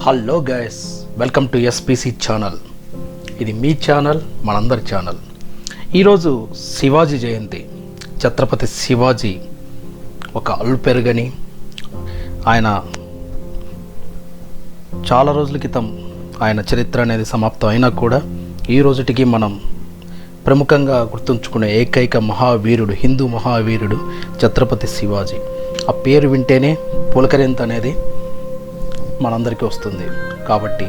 Hello guys, welcome to SPC channel. ఇది మీ channel, మనందరి channel. ఈరోజు శివాజీ జయంతి. ఛత్రపతి శివాజీ ఒక అల్పెరుగని ఆయన చాలా రోజుల క్రితం ఆయన చరిత్ర అనేది సమాప్తం అయినా కూడా ఈ రోజుటికి మనం ప్రముఖంగా గుర్తుంచుకునే ఏకైక మహావీరుడు, హిందూ మహావీరుడు ఛత్రపతి శివాజీ. ఆ పేరు వింటేనే పులకరింత అనేది మనందరికీ వస్తుంది. కాబట్టి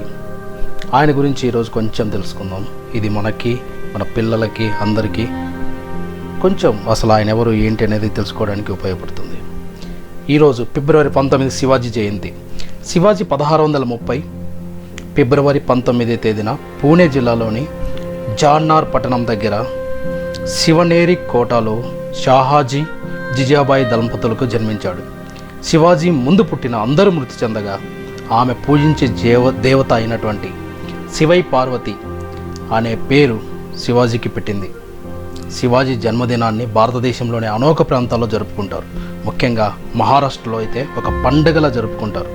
ఆయన గురించి ఈరోజు కొంచెం తెలుసుకుందాం. ఇది మనకి, మన పిల్లలకి, అందరికీ కొంచెం అసలు ఆయన ఎవరు ఏంటి అనేది తెలుసుకోవడానికి ఉపయోగపడుతుంది. ఈరోజు ఫిబ్రవరి 19 శివాజీ జయంతి. శివాజీ 1630 ఫిబ్రవరి 19వ తేదీన పూణే జిల్లాలోని జాన్నార్ పట్టణం దగ్గర శివనేరి కోటలో షాహాజీ జిజాబాయి దంపతులకు జన్మించాడు. శివాజీ ముందు పుట్టిన అందరూ మృతి చెందగా ఆమె పూజించే దేవత అయినటువంటి శివై పార్వతి అనే పేరు శివాజీకి పెట్టింది. శివాజీ జన్మదినాన్ని భారతదేశంలోని అనేక ప్రాంతాల్లో జరుపుకుంటారు. ముఖ్యంగా మహారాష్ట్రలో అయితే ఒక పండుగలా జరుపుకుంటారు.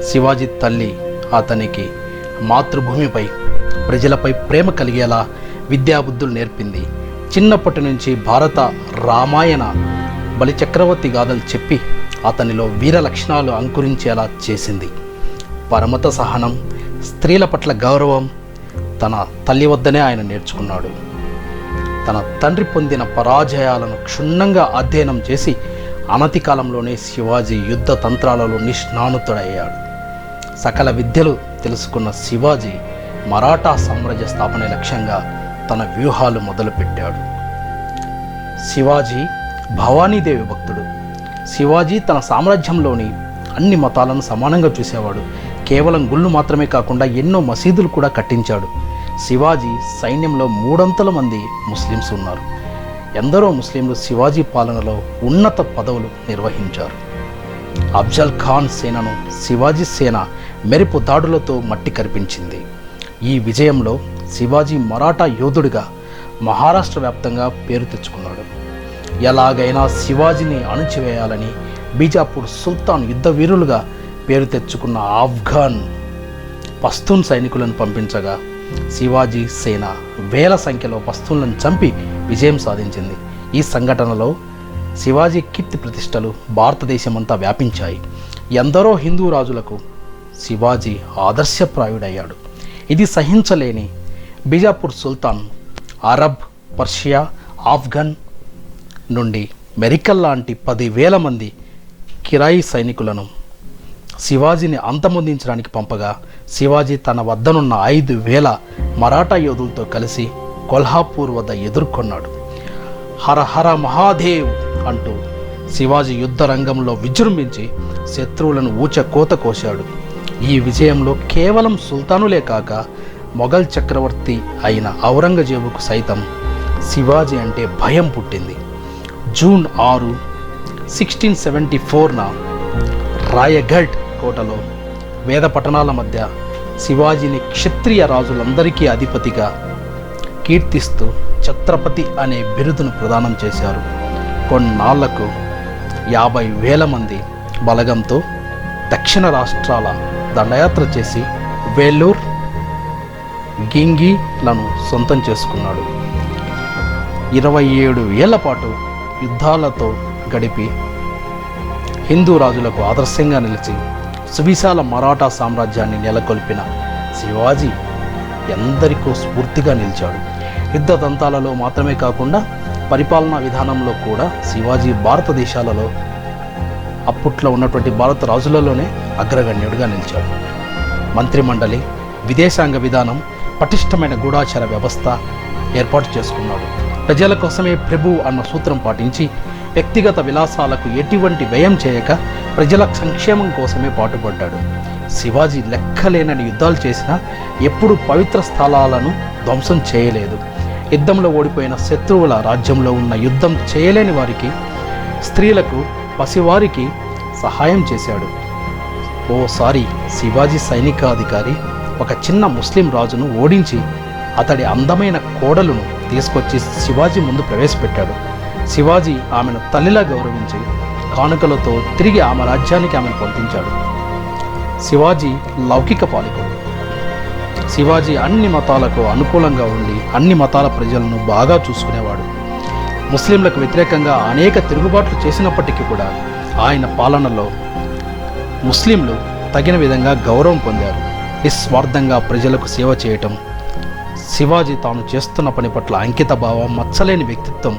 శివాజీ తల్లి అతనికి మాతృభూమిపై, ప్రజలపై ప్రేమ కలిగేలా విద్యాబుద్ధులు నేర్పింది. చిన్నప్పటి నుంచి భారత రామాయణ బలిచక్రవర్తి గాథలు చెప్పి అతనిలో వీర లక్షణాలు అంకురించేలా చేసింది. పరమత సహనం, స్త్రీల పట్ల గౌరవం తన తల్లి వద్దనే ఆయన నేర్చుకున్నాడు. తన తండ్రి పొందిన పరాజయాలను క్షుణ్ణంగా అధ్యయనం చేసి అనతి కాలంలోనే శివాజీ యుద్ధ తంత్రాలలో నిష్ణాతుడయ్యాడు. సకల విద్యలు తెలుసుకున్న శివాజీ మరాఠా సామ్రాజ్య స్థాపన లక్ష్యంగా తన వ్యూహాలు మొదలుపెట్టాడు. శివాజీ భవానీదేవి భక్తుడు. శివాజీ తన సామ్రాజ్యంలోని అన్ని మతాలను సమానంగా చూసేవాడు. కేవలం గుళ్ళు మాత్రమే కాకుండా ఎన్నో మసీదులు కూడా కట్టించాడు. శివాజీ సైన్యంలో 300 మంది ముస్లిమ్స్ ఉన్నారు. ఎందరో ముస్లింలు శివాజీ పాలనలో ఉన్నత పదవులు నిర్వహించారు. అఫ్జల్ ఖాన్ సేనను శివాజీ సేన మెరుపు దాడులతో మట్టి కరిపించింది. ఈ విజయంలో శివాజీ మరాఠా యోధుడిగా మహారాష్ట్ర వ్యాప్తంగా పేరు తెచ్చుకున్నాడు. ఎలాగైనా శివాజీని అణచివేయాలని బీజాపూర్ సుల్తాన్ యుద్ధ వీరులుగా పేరు తెచ్చుకున్న ఆఫ్ఘన్ పస్తూన్ సైనికులను పంపించగా శివాజీ సేన వేల సంఖ్యలో పస్తూన్లను చంపి విజయం సాధించింది. ఈ సంఘటనలో శివాజీ కీర్తి ప్రతిష్టలు భారతదేశమంతా వ్యాపించాయి. ఎందరో హిందూ రాజులకు శివాజీ ఆదర్శప్రాయుడయ్యాడు. ఇది సహించలేని బీజాపూర్ సుల్తాన్ అరబ్, పర్షియా, ఆఫ్ఘన్ నుండి మెరికల్ లాంటి 10,000 మంది కిరాయి సైనికులను శివాజీని అంతమొందించడానికి పంపగా శివాజీ తన వద్దనున్న 5,000 మరాఠా యోధులతో కలిసి కొల్హాపూర్ వద్ద ఎదుర్కొన్నాడు. హర హర మహాదేవ్ అంటూ శివాజీ యుద్ధ రంగంలో విజృంభించి శత్రువులను ఊచకోత కోశాడు. ఈ విజయంలో కేవలం సుల్తానులే కాక మొఘల్ చక్రవర్తి అయిన ఔరంగజేబుకు సైతం శివాజీ అంటే భయం పుట్టింది. జూన్ 6, 1674న రాయగఢ్ కోటలో వేద పట్టణాల మధ్య శివాజీని క్షత్రియ రాజులందరికీ అధిపతిగా కీర్తిస్తూ ఛత్రపతి అనే బిరుదును ప్రదానం చేశారు. కొన్నాళ్లకు 50,000 మంది బలగంతో దక్షిణ రాష్ట్రాల దండయాత్ర చేసి వేలూర్, గింగిలను సొంతం చేసుకున్నాడు. 27 ఏళ్ల పాటు యుద్ధాలతో గడిపి హిందూ రాజులకు ఆదర్శంగా నిలిచి సువిశాల మరాఠా సామ్రాజ్యాన్ని నెలకొల్పిన శివాజీ ఎందరికో స్ఫూర్తిగా నిలిచాడు. యుద్ధ దంతాలలో మాత్రమే కాకుండా పరిపాలనా విధానంలో కూడా శివాజీ భారతదేశాలలో అప్పట్లో ఉన్నటువంటి భారత రాజులలోనే అగ్రగణ్యుడిగా నిలిచాడు. మంత్రిమండలి, విదేశాంగ విధానం, పటిష్టమైన గూఢాచార వ్యవస్థ ఏర్పాటు చేసుకున్నాడు. ప్రజల కోసమే ప్రభు అన్న సూత్రం పాటించి వ్యక్తిగత విలాసాలకు ఎటువంటి వ్యయం చేయక ప్రజల సంక్షేమం కోసమే పాటుపడ్డాడు. శివాజీ లెక్కలేనని యుద్ధాలు చేసినా ఎప్పుడు పవిత్ర స్థలాలను ధ్వంసం చేయలేదు. యుద్ధంలో ఓడిపోయిన శత్రువుల రాజ్యంలో ఉన్న యుద్ధం చేయలేని వారికి, స్త్రీలకు, పసివారికి సహాయం చేశాడు. ఓసారి శివాజీ సైనికాధికారి ఒక చిన్న ముస్లిం రాజును ఓడించి అతడి అందమైన కోడలును తీసుకొచ్చి శివాజీ ముందు ప్రవేశపెట్టాడు. శివాజీ ఆమెను తల్లిలా గౌరవించి కానుకలతో తిరిగి ఆమె రాజ్యానికి ఆమెను పంపించాడు. శివాజీ లౌకిక పాలకుడు. శివాజీ అన్ని మతాలకు అనుకూలంగా ఉండి అన్ని మతాల ప్రజలను బాగా చూసుకునేవాడు. ముస్లింలకు వ్యతిరేకంగా అనేక తిరుగుబాట్లు చేసినప్పటికీ కూడా ఆయన పాలనలో ముస్లింలు తగిన విధంగా గౌరవం పొందారు. నిస్వార్థంగా ప్రజలకు సేవ చేయటం, శివాజీ తాను చేస్తున్న పని పట్ల అంకిత భావం, మచ్చలేని వ్యక్తిత్వం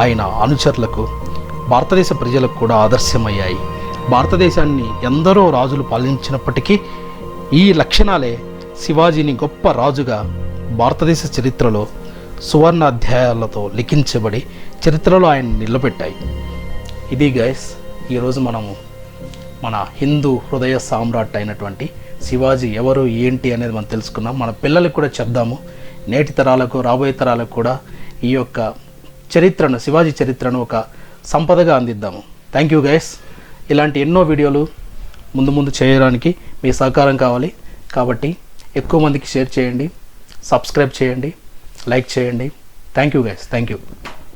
ఆయన అనుచరులకు, భారతదేశ ప్రజలకు కూడా ఆదర్శమయ్యాయి. భారతదేశాన్ని ఎందరో రాజులు పాలించినప్పటికీ ఈ లక్షణాలే శివాజీని గొప్ప రాజుగా భారతదేశ చరిత్రలో సువర్ణ అధ్యాయాలతో లిఖించబడి చరిత్రలో ఆయన నిలబెట్టాయి. ఇది గైస్, ఈరోజు మనము మన హిందూ హృదయ సామ్రాట్ అయినటువంటి శివాజీ ఎవరు ఏంటి అనేది మనం తెలుసుకున్నాం. మన పిల్లలకు కూడా చెప్దాము. నేటి తరాలకు, రాబోయే తరాలకు కూడా ఈ యొక్క చరిత్రను, శివాజీ చరిత్రను ఒక సంపదగా అందిద్దాము. Thank you guys. ఇలాంటి ఎన్నో వీడియోలు ముందు చేయడానికి మీ సహకారం కావాలి. కాబట్టి ఎక్కువ మందికి షేర్ చేయండి, సబ్స్క్రైబ్ చేయండి, లైక్ చేయండి. Thank you guys. Thank you.